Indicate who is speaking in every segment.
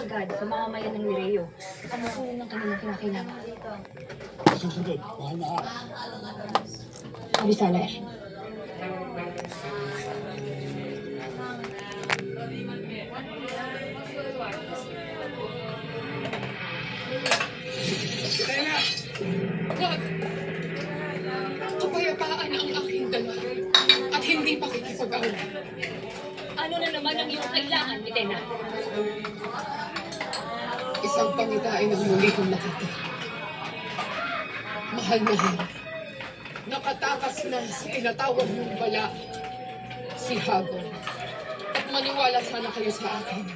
Speaker 1: agad sa mamamayan ng Lireo. Ano po ng kanilang kinakailangan?
Speaker 2: Susunod, mahal na ako.
Speaker 1: Abisaler.
Speaker 3: Stella! Wag! Kapayapaan ang aking dala at hindi pakikipag-away.
Speaker 1: Ano na naman ang iyong kailangan, Mitena?
Speaker 3: Isang pangitain ang muli kong nakita. Mahal na Hera, nakatakas na sa tinatawag mong bala, si Hagon. At maniwala sana kayo sa akin.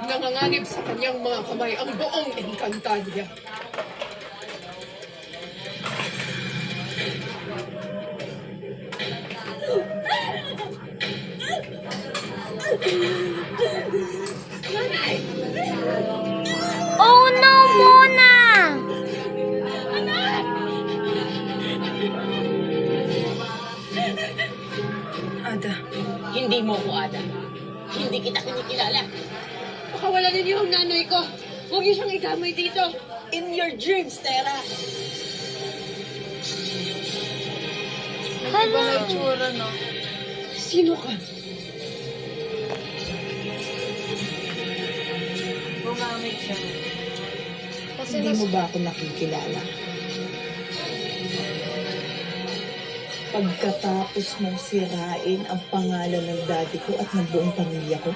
Speaker 3: Nanganganib sa kanyang mga kamay ang buong Encantadia.
Speaker 4: Oh no, Mona!
Speaker 1: Ada.
Speaker 5: Hindi mo ko, Ada. Hindi kita kinikilala.
Speaker 3: Pakawala ninyo ang nanay ko. Huwag niyo siyang ikamay dito.
Speaker 5: In your dreams, Tera.
Speaker 4: Hala.
Speaker 3: Sino ka?
Speaker 6: Hindi mo ba ako nakikilala? Pagkatapos mong sirain ang pangalan ng daddy ko at ng buong pamilya ko?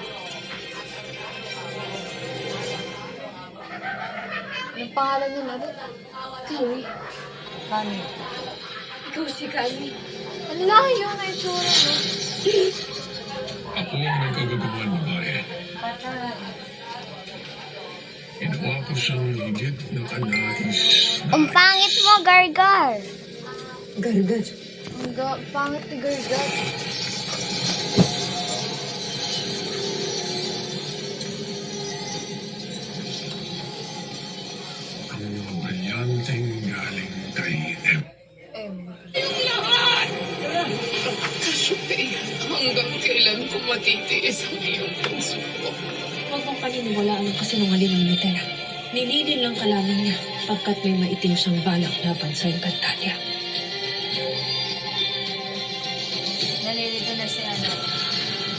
Speaker 4: Anong pangalan niya ulit?
Speaker 1: Kami. Ikaw si Kami.
Speaker 4: Ang layo na itsura, no?
Speaker 2: Ako ang nagkagagawang babae. Ginawa ko siyang higit ng kanais.
Speaker 4: Ang pangit mo, Gargar.
Speaker 1: Gargar.
Speaker 4: Ang pangit ni Gargar.
Speaker 2: Ang brilyanteng galing kay M.
Speaker 3: Kasyupi, hanggang kailan ko matitiis ang iyong pagsuko?
Speaker 1: Huwag mong paniniwalaan ang kasinungalingan ni Mitena. Nililin lang ka lamang niya pagkat may maitim siyang balak laban sa Encantadia.
Speaker 4: Nalilito na si Ana.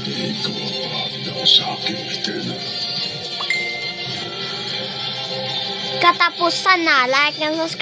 Speaker 2: Dito ang sa akin, Stella.
Speaker 4: Katapusan na. Like and subscribe.